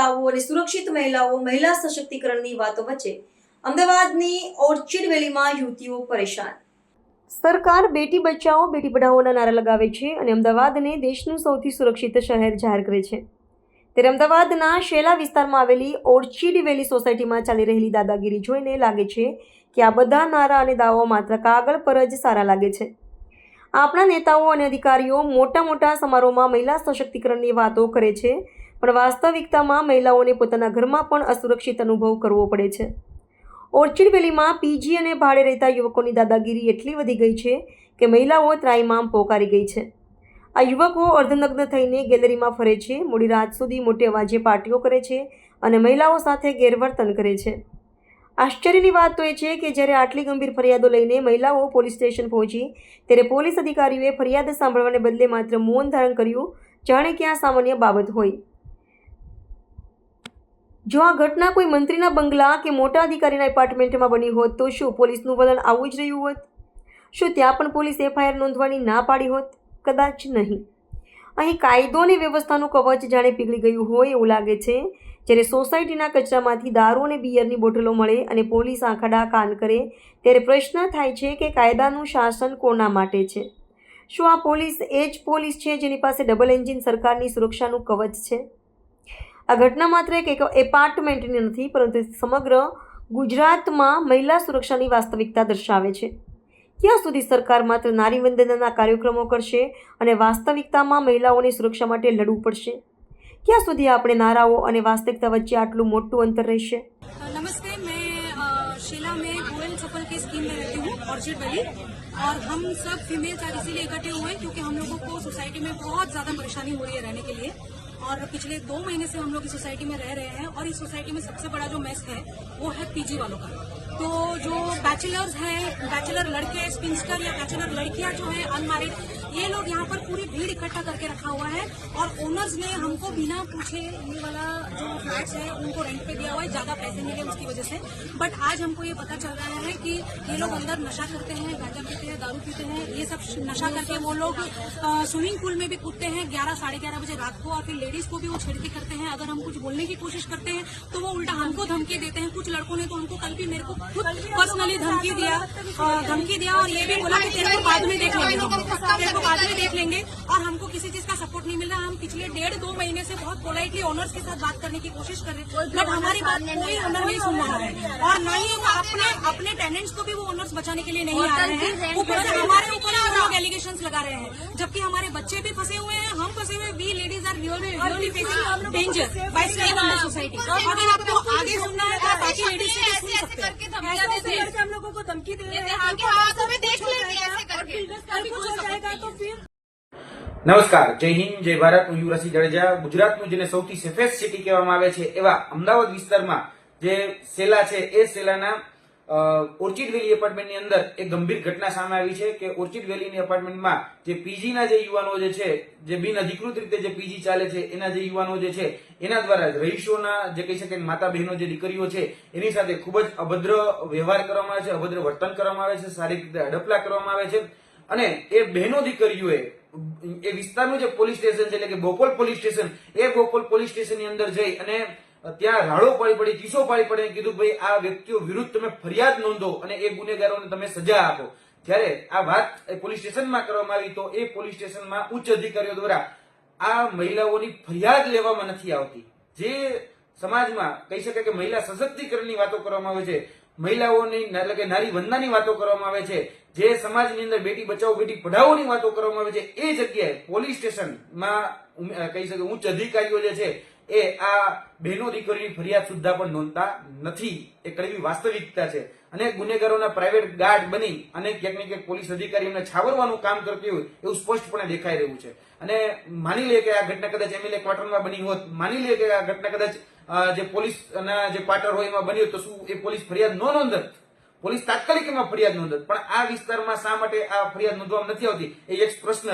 પઢાઓ અને સુરક્ષિત મહિલા સશક્તિકરણની વાતો વચ્ચે અમદાવાદની ઓર્ચિડ વેલીમાં યુવતીઓ પરેશાન। સરકાર બેટી બચાવો બેટી પઢાઓના નારા લગાવે છે અને અમદાવાદને દેશનું સૌથી સુરક્ષિત શહેર જાહેર કરે છે। ત્યારે અમદાવાદના શેલા વિસ્તારમાં આવેલી ઓર્ચિડ વેલી સોસાયટીમાં ચાલી રહેલી દાદાગીરી જોઈને લાગે છે કે આ બધા નારા અને દાવાઓ માત્ર કાગળ પર જ સારા લાગે છે। આપણા નેતાઓ અને અધિકારીઓ મોટા મોટા સમારોહમાં મહિલા સશક્તિકરણની વાતો કરે છે, પણ વાસ્તવિકતામાં મહિલાઓને પોતાના ઘરમાં પણ અસુરક્ષિત અનુભવ કરવો પડે છે। ઓર્ચિડ વેલીમાં પીજી અને ભાડે રહેતા યુવકોની દાદાગીરી એટલી વધી ગઈ છે કે મહિલાઓ ત્રાહિમામ પોકારી ગઈ છે। આ યુવકો અર્ધનગ્ન થઈને ગેલેરીમાં ફરે છે, મોડી રાત સુધી મોટે અવાજે પાર્ટીઓ કરે છે અને મહિલાઓ સાથે ગેરવર્તન કરે છે। આશ્ચર્યની વાત તો એ છે કે જ્યારે આટલી ગંભીર ફરિયાદો લઈને મહિલાઓ પોલીસ સ્ટેશન પહોંચી ત્યારે પોલીસ અધિકારીઓએ ફરિયાદ સાંભળવાને બદલે માત્ર મૌન ધારણ કર્યું, જાણે કે આ સામાન્ય બાબત હોય। જો આ ઘટના કોઈ મંત્રીના બંગલા કે મોટા અધિકારીના એપાર્ટમેન્ટમાં બની હોત તો શું પોલીસનું વલણ આવું જ રહ્યું હોત? શું ત્યાં પણ પોલીસ એફઆઈઆર નોંધવાની ના પાડી હોત? કદાચ નહીં। અહીં કાયદો અને વ્યવસ્થાનું કવચ જાણે પીગળી ગયું હોય એવું લાગે છે। જ્યારે સોસાયટીના કચરામાંથી દારૂ અને બિયરની બોટલો મળે અને પોલીસ આંખડા કાન કરે ત્યારે પ્રશ્ન થાય છે કે કાયદાનું શાસન કોના માટે છે? શું આ પોલીસ એ જ પોલીસ છે જેની પાસે ડબલ એન્જિન સરકારની સુરક્ષાનું કવચ છે? આ ઘટના માત્ર એક એપાર્ટમેન્ટની નથી, પરંતુ સમગ્ર ગુજરાતમાં મહિલા સુરક્ષાની વાસ્તવિકતા દર્શાવે છે। ક્યાં સુધી સરકાર માત્ર નારી વંદનાના કાર્યક્રમો કરશે અને વાસ્તવિકતામાં મહિલાઓની સુરક્ષા માટે લડવું પડશે? क्या સુધી આપણે નારાઓ અને વાસ્તવિકતા વચ્ચે આટલું મોટું અંતર રહેશે? नमस्ते, मैं शीला में गोयल सफल की स्कीम में रहती हूँ, ऑर्चिड वैली। और हम सब फीमेल चार इसीलिए इकट्ठे हुए हैं क्योंकि हम लोगों को सोसाइटी में बहुत ज्यादा परेशानी हो रही है रहने के लिए। और पिछले 2 महीने से हम लोग इस सोसाइटी में रह रहे हैं और इस सोसाइटी में सबसे बड़ा जो मेस है वो है पीजी वालों का। तो जो बैचलर्स हैं, बैचलर लड़के, स्पिंस्टर या बैचलर लड़कियां जो है अनमैरिड, ये लोग यहाँ पर पूरी भीड़ इकट्ठा करके रखा हुआ है और ओनर्स ने हमको बिना पूछे ये वाला जो फ्लैट्स है उनको रेंट पे दिया हुआ है, ज्यादा पैसे मिले उसकी वजह से। बट आज हमको ये पता चल रहा है कि ये लोग अंदर नशा करते हैं, गांजा पीते हैं, दारू पीते हैं, ये सब नशा करके वो लोग स्विमिंग पूल में भी कूदते हैं 11 साढ़े 11 बजे रात को। और फिर लेडीज को भी वो छेड़ती करते हैं। अगर हम कुछ बोलने की कोशिश करते हैं तो वो उल्टा हमको धमकी देते हैं। कुछ लड़कों ने तो हमको कल भी मेरे को खुद पर्सनली धमकी दिया और ये भी बोला कि तेरे को बाद में देख लेंगे, तेरे को बाद में देख लेंगे। और हमको किसी चीज का सपोर्ट नहीं मिल रहा। हम पिछले 1.5-2 महीने से बहुत पोलाइटली ओनर्स के साथ बात करने की कोशिश कर रहे हैं, बट हमारी बात कोई ओनर नहीं सुन रहा है और न ही अपने टेनेंट्स को भी वो ओनर्स बचाने के लिए नहीं आ रहे हैं। ऊपर से हमारे ऊपर वो लोग एलिगेशंस लगा रहे हैं, जबकि हमारे बच्चे भी फंसे हुए हैं, हम फंसे हुए। We ladies are really facing danger by staying in the society. अगर आपको आगे सुनना है तो बाकी लेडीज से सुन सकते हैं। हम लोगों को धमकी दे रहे हैं, નમસ્કાર, જય હિન્દ, જય ભારત। હું યુવરાજસિંહ જાડેજા। ગુજરાતનું જેને સૌથી સેફેસ્ટ સિટી કહેવામાં આવે છે એવા અમદાવાદ વિસ્તારમાં જે સેલા છે એ સેલાના ઓર્ચિડ વેલી એપાર્ટમેન્ટની અંદર એક ગંભીર ઘટના સામે આવી છે કે ઓર્ચિડ વેલીની એપાર્ટમેન્ટમાં જે પીજીના જે યુવાનો જે છે, જે બિન અધિકૃત રીતે જે પીજી ચાલે છે એના જે યુવાનો જે છે એના દ્વારા રહીશોના જે કહી શકાય માતા બહેનો જે દીકરીઓ છે એની સાથે ખૂબ જ અભદ્ર વ્યવહાર કરવામાં આવે છે, અભદ્ર વર્તન કરવામાં આવે છે, શારીરિક રીતે હડપલા કરવામાં આવે છે। અને એ બહેનો દીકરીઓએ એ વિસ્તારનું જે પોલીસ સ્ટેશન છે એટલે કે બોપલ પોલીસ સ્ટેશન, એ બોપલ પોલીસ સ્ટેશનની અંદર જઈ અને ત્યાં રાડો પાડી પડી, ચીસો પાડી પડી કીધું ભાઈ આ વ્યક્તિઓ વિરુદ્ધ તમે ફરિયાદ નોંધો અને એ ગુનેગારોને તમે સજા આપો। ત્યારે આ વાત પોલીસ સ્ટેશનમાં કરવામાં આવી તો એ પોલીસ સ્ટેશનમાં ઉચ્ચ અધિકારીઓ દ્વારા આ મહિલાઓની ફરિયાદ લેવામાં નથી આવતી। જે સમાજમાં કહી શકાય કે મહિલા સશક્તિકરણની વાતો કરવામાં આવે છે, મહિલાઓની એટલે કે નારી વંદનાની વાતો કરવામાં આવે છે, જે સમાજની અંદર બેટી બચાવો બેટી પઢાઓની વાતો કરવામાં આવે છે, એ જગ્યાએ પોલીસ સ્ટેશનમાં કહી શકાય ઉચ્ચ અધિકારીઓ જે છે એ આ બહેનો દીકરીની ફરિયાદ સુદ્ધા પણ નોંધતા નથી। એ કડવી વાસ્તવિકતા છે અને ગુનેગારોના પ્રાઇવેટ ગાર્ડ બની અને ક્યાંક ને ક્યાંક પોલીસ અધિકારી એમને છાવરવાનું કામ કરતી હોય એવું સ્પષ્ટપણે દેખાઈ રહ્યું છે। અને માની લે કે આ ઘટના કદાચ એમએલએ ક્વાર્ટરમાં બની હોત, માની લે કે આ ઘટના કદાચ જે પોલીસના જે ક્વાર્ટર હોય એમાં બની હોત તો શું એ પોલીસ ફરિયાદ ન નોંધત? પોલીસ તાત્કાલિક એમાં ફરિયાદ નોંધત, પણ આ વિસ્તારમાં શા માટે આ ફરિયાદ નોંધવામાં નથી આવતી એ એક પ્રશ્ન